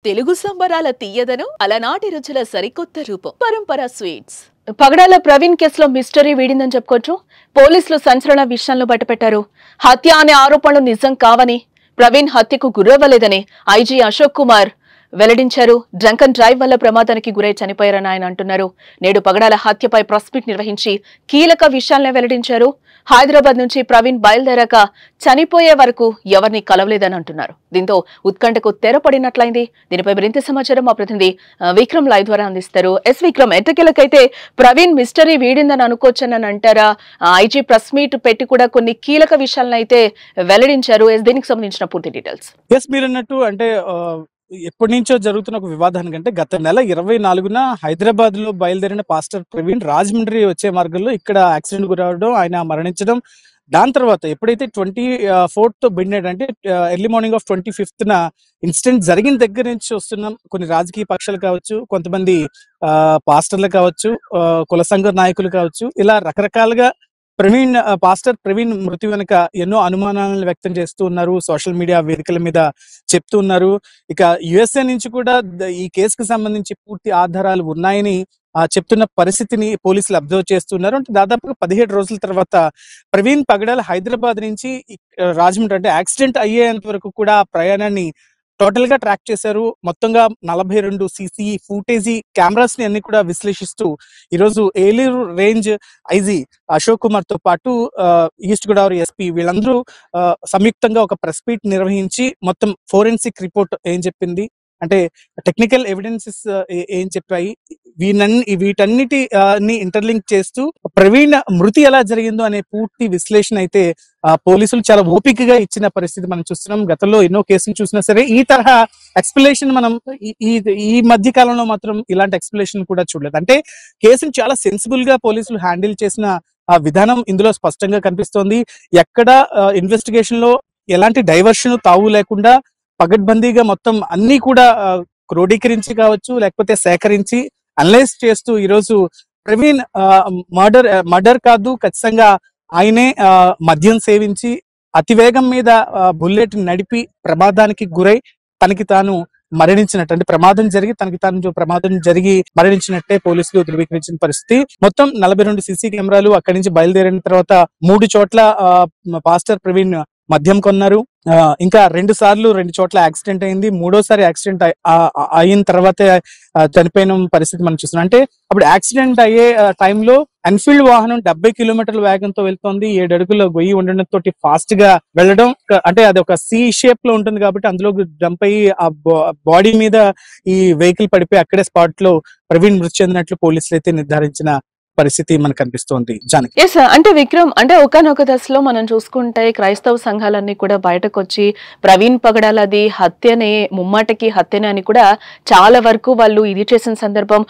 తెలుగు సంబరాల తీయదను అలనాటి రుచుల సరికొత్త రూపం పరంపర స్వీట్స్. పగడాల ప్రవీణ్ కేసులో మిస్టరీ వీడిందని చెప్పుకోవచ్చు. పోలీసులు సంచలన విషయాలను బయటపెట్టారు. హత్య అనే ఆరోపణలు నిజం కావని, ప్రవీణ్ హత్యకు గురవ్వలేదని ఐజీ అశోక్ కుమార్ వెల్లడించారు. డ్రంకన్ డ్రైవ్ వల్ల ప్రమాదానికి గురై చనిపోయారని ఆయన అంటున్నారు. నేడు పగడాల హత్యపై ప్రెస్ మీట్ నిర్వహించి కీలక విషయాలనే వెల్లడించారు. హైదరాబాద్ నుంచి ప్రవీణ్ బయలుదేరాక చనిపోయే వరకు ఎవరిని కలవలేదని అంటున్నారు. దీంతో ఉత్కంఠకు తెరపడినట్లయింది. దీనిపై మరింత సమాచారం మా ప్రతినిధి విక్రమ్ లైవ్ ద్వారా అందిస్తారు. విక్రమ్, ఎట్టకేలకైతే ప్రవీణ్ మిస్టరీ వీడిందని అనుకోవచ్చని అంటారా? ఐజీ ప్రెస్ మీట్ పెట్టి కూడా కొన్ని కీలక విషయాలను అయితే వెల్లడించారు. దీనికి సంబంధించిన పూర్తి డీటెయిల్స్. మీరు అన్నట్టు అంటే ఎప్పటి నుంచో జరుగుతున్న ఒక వివాదానికంటే గత నెల 24న హైదరాబాద్ లో బయలుదేరిన పాస్టర్ ప్రవీణ్ రాజమండ్రి వచ్చే మార్గంలో ఇక్కడ యాక్సిడెంట్ గురవడం, ఆయన మరణించడం. దాని తర్వాత ఎప్పుడైతే 24th మిడ్నైట్ అంటే early morning of 25th incident జరిగిన దగ్గర నుంచి వస్తున్నాం. కొన్ని రాజకీయ పక్షాలు కావచ్చు, కొంతమంది పాస్టర్లు కావచ్చు, కుల సంఘ నాయకులు కావచ్చు, ఇలా రకరకాలుగా పాస్టర్ ప్రవీణ్ మృతి వెనుక ఎన్నో అనుమానాలను వ్యక్తం చేస్తూ ఉన్నారు. సోషల్ మీడియా వేదికల మీద చెప్తూ ఉన్నారు. ఇక యుఎస్ఏ నుంచి కూడా ఈ కేసుకు సంబంధించి పూర్తి ఆధారాలు ఉన్నాయని చెప్తున్న పరిస్థితిని పోలీసులు అబ్జర్వ్ చేస్తున్నారు. అంటే దాదాపుగా 17 రోజుల తర్వాత ప్రవీణ్ పగడాల హైదరాబాద్ నుంచి రాజమండ్రి అంటే యాక్సిడెంట్ అయ్యేంత వరకు కూడా ప్రయాణాన్ని టోటల్ గా ట్రాక్ చేశారు. మొత్తంగా 42 సీసీ ఫుటేజీ కెమెరాస్ ని అన్ని కూడా విశ్లేషిస్తూ ఈరోజు ఏలూరు రేంజ్ ఐజీ అశోక్ కుమార్ తో పాటు ఈస్ట్ గోదావరి ఎస్పీ వీళ్ళందరూ సంయుక్తంగా ఒక ప్రెస్ మీట్ నిర్వహించి మొత్తం ఫోరెన్సిక్ రిపోర్ట్ ఏం చెప్పింది, అంటే టెక్నికల్ ఎవిడెన్సెస్ ఏం చెప్పాయి, వీటన్నిటి ఇంటర్లింక్ చేస్తూ ప్రవీణ్ మృతి ఎలా జరిగిందో అనే పూర్తి విశ్లేషణ అయితే పోలీసులు చాలా ఓపికగా ఇచ్చిన పరిస్థితి మనం చూస్తున్నాం. గతంలో ఎన్నో కేసులు చూసినా సరే ఈ తరహా ఎక్స్ప్లెనేషన్ మనం ఈ మధ్య కాలంలో మాత్రం ఇలాంటి ఎక్స్ప్లెనేషన్ కూడా చూడలేదు. అంటే కేసును చాలా సెన్సిబుల్ గా పోలీసులు హ్యాండిల్ చేసిన విధానం ఇందులో స్పష్టంగా కనిపిస్తోంది. ఎక్కడ ఇన్వెస్టిగేషన్ లో ఎలాంటి డైవర్షన్ తావు లేకుండా పగడ్బందీగా మొత్తం అన్ని కూడా క్రోడీకరించి కావచ్చు, లేకపోతే సేకరించి అనలైజ్ చేస్తూ ఈరోజు ప్రవీణ్ మర్డర్ కాదు, ఖచ్చితంగా ఆయనే మద్యం సేవించి అతివేగం మీద బుల్లెట్ నడిపి ప్రమాదానికి గురై తనకి తాను మరణించినట్టు, అంటే ప్రమాదం జరిగి మరణించినట్టే పోలీసులు ధృవీకరించిన పరిస్థితి. మొత్తం 42 సీసీ కెమెరాలు అక్కడి నుంచి బయలుదేరిన తర్వాత 3 చోట్ల పాస్టర్ ప్రవీణ్ మద్యం కొన్నారు. ఇంకా 2 సార్లు 2 చోట్ల యాక్సిడెంట్ అయింది. 3వసారి యాక్సిడెంట్ అయిన తర్వాతే చనిపోయిన పరిస్థితి మనం చూస్తున్నాం. అంటే అప్పుడు యాక్సిడెంట్ అయ్యే టైంలో ఎన్ఫీల్డ్ వాహనం 70 కిలోమీటర్ల వేగంతో వెళ్తోంది. 7 అడుగుల గొయ్యి ఉండడంతో ఫాస్ట్ గా వెళ్ళడం, అంటే అది ఒక సి షేప్ లో ఉంటుంది కాబట్టి అందులో జంప్ అయ్యి ఆ బాడీ మీద ఈ వెహికల్ పడిపోయి అక్కడే స్పాట్ లో ప్రవీణ్ మృతి చెందినట్లు పోలీసులు అయితే నిర్ధారించిన పరిస్థితి మనకు కనిపిస్తోంది. అంటే విక్రమ్, అంటే ఒకనొక దశలో మనం చూసుకుంటే క్రైస్తవ సంఘాలన్నీ కూడా బయటకు వచ్చి ప్రవీణ్ పగడాలది హత్యనే, ముమ్మాటకి హత్యనే అని కూడా చాలా వరకు వాళ్ళు ఇది చేసిన సందర్భం.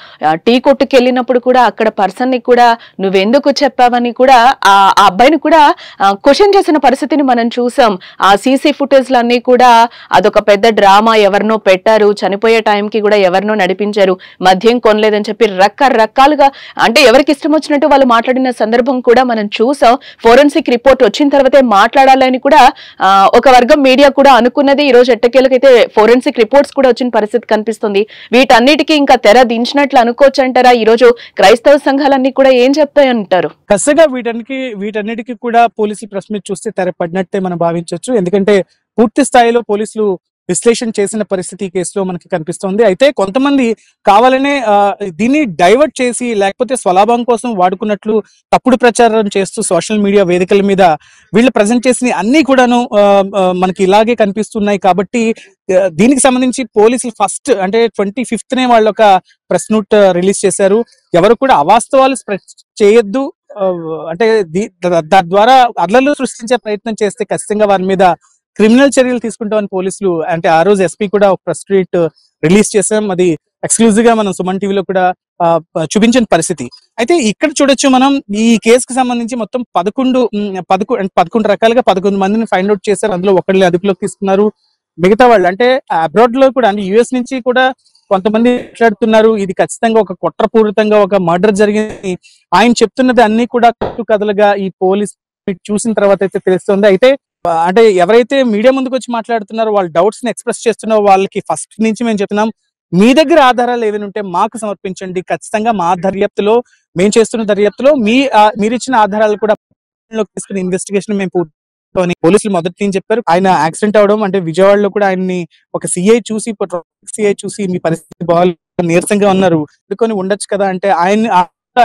టీ కొట్టుకు వెళ్ళినప్పుడు కూడా అక్కడ పర్సన్ ని కూడా నువ్వెందుకు చెప్పావని కూడా ఆ అబ్బాయిని కూడా క్వశ్చన్ చేసిన పరిస్థితిని మనం చూసాం. ఆ సీసీ ఫుటేజ్ లన్నీ కూడా అదొక పెద్ద డ్రామా, ఎవరినో పెట్టారు, చనిపోయే టైంకి కూడా ఎవరినో నడిపించారు, మద్యం కొనలేదని చెప్పి రకరకాలుగా, అంటే ఎవరికి ఇష్టం వచ్చినట్టు వాళ్ళు మాట్లాడిన సందర్భం కూడా మనం చూసాం. ఫోరెన్సిక్ రిపోర్ట్ వచ్చిన తర్వాతే మాట్లాడాలని కూడా ఒక వర్గం మీడియా కూడా అనుకున్నది. ఈ రోజు ఎట్టకేలకైతే ఫోరెన్సిక్ రిపోర్ట్స్ కూడా వచ్చిన పరిస్థితి కనిపిస్తుంది. వీటన్నిటికీ ఇంకా తెర దించినట్లు అనుకోవచ్చు అంటారా? ఈ రోజు క్రైస్తవ సంఘాలన్నీ కూడా ఏం చెప్తాయి అంటారు? ఖచ్చితంగా వీటన్నిటికీ కూడా పోలీసులు ప్రెస్ మీట్ చూస్తే తెరపడినట్టే మనం భావించవచ్చు. ఎందుకంటే పూర్తి స్థాయిలో పోలీసులు విశ్లేషణ చేసిన పరిస్థితి ఈ కేసులో మనకి కనిపిస్తోంది. అయితే కొంతమంది కావాలనే దీన్ని డైవర్ట్ చేసి లేకపోతే స్వలాభం కోసం వాడుకున్నట్లు తప్పుడు ప్రచారం చేస్తూ సోషల్ మీడియా వేదికల మీద వీళ్ళు ప్రజెంట్ చేసిన అన్ని కూడాను మనకి ఇలాగే కనిపిస్తున్నాయి. కాబట్టి దీనికి సంబంధించి పోలీసులు ఫస్ట్ అంటే 25th వాళ్ళు ఒక ప్రెస్ నోట్ రిలీజ్ చేశారు. ఎవరు కూడా అవాస్తవాలు స్ప్రెడ్ చేయొద్దు, అంటే తద్వారా అల్లర్లు సృష్టించే ప్రయత్నం చేస్తే ఖచ్చితంగా వారి మీద క్రిమినల్ చర్యలు తీసుకుంటామని పోలీసులు, అంటే ఆ రోజు ఎస్పీ కూడా ఒక ప్రెస్ మీట్ రిలీజ్ చేసాం. అది ఎక్స్క్లూజివ్ గా మనం సుమన్ టీవీలో కూడా చూపించిన పరిస్థితి. అయితే ఇక్కడ చూడొచ్చు మనం ఈ కేసుకు సంబంధించి మొత్తం 11 రకాలుగా 11 మందిని ఫైండ్ అవుట్ చేశారు. అందులో ఒకరిని అదుపులోకి తీసుకున్నారు. మిగతా వాళ్ళు అంటే అబ్రాడ్ లో కూడా, అంటే యుఎస్ నుంచి కూడా కొంతమంది మాట్లాడుతున్నారు. ఇది ఖచ్చితంగా ఒక కుట్రపూరితంగా ఒక మర్డర్ జరిగింది. ఆయన చెప్తున్నది అన్ని కూడా కట్టుకథలుగా ఈ పోలీస్ చూసిన తర్వాత అయితే తెలుస్తుంది. అయితే అంటే ఎవరైతే మీడియా ముందుకు వచ్చి మాట్లాడుతున్నారో, వాళ్ళ డౌట్స్ ని ఎక్స్ప్రెస్ చేస్తున్నారో వాళ్ళకి ఫస్ట్ నుంచి మేము చెప్తున్నాం, మీ దగ్గర ఆధారాలు ఏమైనా ఉంటే మాకు సమర్పించండి. ఖచ్చితంగా మా దర్యాప్తులో, మేము చేస్తున్న దర్యాప్తులో మీరిచ్చిన ఆధారాలు కూడా తీసుకుని ఇన్వెస్టిగేషన్ మేము పోలీసులు మొదటి నుంచి చెప్పారు. ఆయన యాక్సిడెంట్ అవడం అంటే విజయవాడలో కూడా ఆయన్ని ఒక సిఐ చూసి మీ పరిస్థితి బాగా నీరసంగా ఉన్నారు, పడుకొని ఉండొచ్చు కదా అంటే ఆయన్ని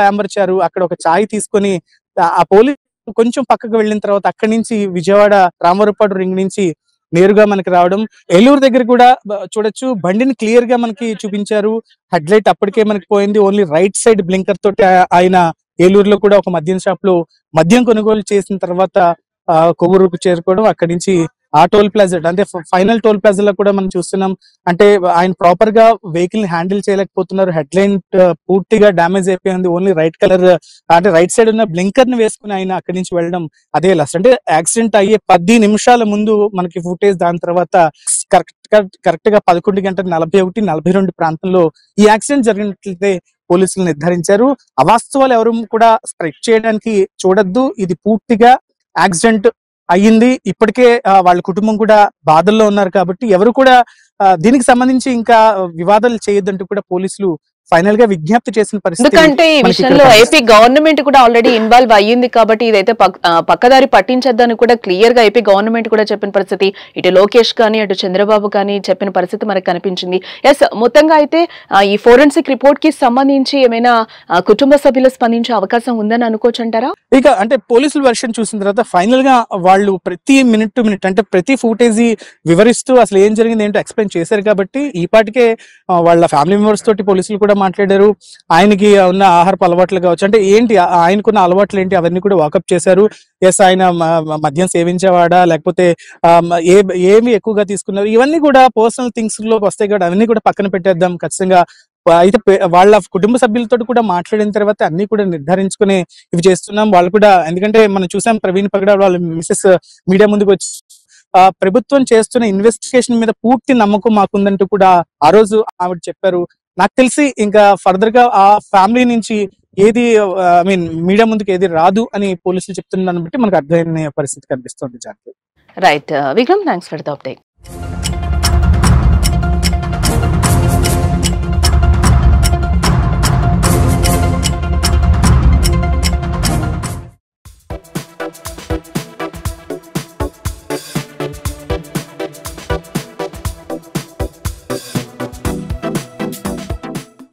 ఆమర్చారు. అక్కడ ఒక ఛాయ్ తీసుకొని ఆ పోలీసు కొంచెం పక్కకు వెళ్ళిన తర్వాత అక్కడి నుంచి విజయవాడ రామవరపాడు రింగ్ నుంచి నేరుగా మనకి రావడం. ఏలూరు దగ్గర కూడా చూడొచ్చు, బండిని క్లియర్ గా మనకి చూపించారు. హెడ్ లైట్ అప్పటికే మనకి పోయింది. ఓన్లీ రైట్ సైడ్ బ్లింకర్ తోటి ఆయన ఏలూరులో కూడా ఒక మద్యం షాప్ లో మద్యం కొనుగోలు చేసిన తర్వాత కొవ్వూరుకు చేరుకోవడం. అక్కడి నుంచి ఆ టోల్ ప్లాజా అంటే ఫైనల్ టోల్ ప్లాజా లో కూడా మనం చూస్తున్నాం. అంటే ఆయన ప్రాపర్ గా వెహికల్ ని హ్యాండిల్ చేయలేకపోతున్నారు. హెడ్ లైన్ పూర్తిగా డ్యామేజ్ అయిపోయింది. ఓన్లీ రైట్ కలర్ అంటే రైట్ సైడ్ ఉన్న బ్లింకర్ ని వేసుకుని ఆయన అక్కడి నుంచి వెళ్ళడం అదే లాస్ట్. అంటే యాక్సిడెంట్ అయ్యే 10 నిమిషాల ముందు మనకి ఫుటేజ్, దాని తర్వాత కరెక్ట్ గా 11:41-42 ప్రాంతంలో ఈ యాక్సిడెంట్ జరిగినట్లయితే పోలీసులు నిర్ధారించారు. అవాస్తవాలు ఎవరు కూడా స్ప్రెడ్ చేయడానికి చూడొద్దు. ఇది పూర్తిగా యాక్సిడెంట్ అయ్యింది. ఇప్పటికే వాళ్ళ కుటుంబం కూడా బాధల్లో ఉన్నారు కాబట్టి ఎవరు కూడా దీనికి సంబంధించి ఇంకా వివాదాలు చేయొద్దంటూ కూడా పోలీసులు ఫైనల్ గా విజ్ఞప్తి చేసిన పరిస్థితి. ఎందుకంటే ఈ విషయంలో ఏపీ గవర్నమెంట్ కూడా ఆల్రెడీ ఇన్వాల్వ్ అయ్యింది కాబట్టి ఇదైతే పక్కదారి పట్టించద్దని కూడా క్లియర్ గా ఏపీ గవర్నమెంట్ కూడా చెప్పిన పరిస్థితి, ఇటు లోకేష్ కానీ అటు చంద్రబాబు కానీ చెప్పిన పరిస్థితి మనకు కనిపించింది. ఎస్, మొత్తంగా అయితే ఈ ఫోరెన్సిక్ రిపోర్ట్ కి సంబంధించి ఏమైనా కుటుంబ సభ్యులు స్పందించే అవకాశం ఉందని అనుకోవచ్చు అంటారా? ఇక అంటే పోలీసుల వెర్షన్ చూసిన తర్వాత ఫైనల్ గా వాళ్ళు ప్రతి మినిట్ టు మినిట్ అంటే ప్రతి ఫుటేజ్ వివరిస్తూ అసలు ఏం జరిగింది ఏంటో ఎక్స్ప్లెయిన్ చేశారు కాబట్టి ఈ పాటికే వాళ్ళ ఫ్యామిలీ మెంబర్స్ తోటి పోలీసులు కూడా మాట్లాడారు. ఆయనకి ఉన్న ఆహారపు అలవాట్లు కావచ్చు, అంటే ఏంటి ఆయనకున్న అలవాట్లు ఏంటి అవన్నీ కూడా వాకప్ చేశారు. ఎస్, ఆయన మద్యం సేవించేవాడా లేకపోతే ఏమి ఎక్కువగా తీసుకున్నారు, ఇవన్నీ కూడా పర్సనల్ థింగ్స్ లో వస్తాయి కాబట్టి అవన్నీ కూడా పక్కన పెట్టేద్దాం ఖచ్చితంగా. అయితే వాళ్ళ కుటుంబ సభ్యులతో కూడా మాట్లాడిన తర్వాత అన్ని కూడా నిర్ధారించుకుని ఇవి చేస్తున్నాం. వాళ్ళు కూడా, ఎందుకంటే మనం చూసాం ప్రవీణ్ పగడాల వాళ్ళ మిసెస్ మీడియా ముందుకు వచ్చి ప్రభుత్వం చేస్తున్న ఇన్వెస్టిగేషన్ మీద పూర్తి నమ్మకం మాకుందంటూ కూడా ఆ రోజు ఆవిడ చెప్పారు. నాకు తెలిసి ఇంకా ఫర్దర్ గా ఆ ఫ్యామిలీ నుంచి ఏది మీడియా ముందుకు ఏది రాదు అని పోలీసులు చెప్తున్న దాన్ని బట్టి మనకు అర్థమైన పరిస్థితి కనిపిస్తుంది. Right Vikram, thanks for the update.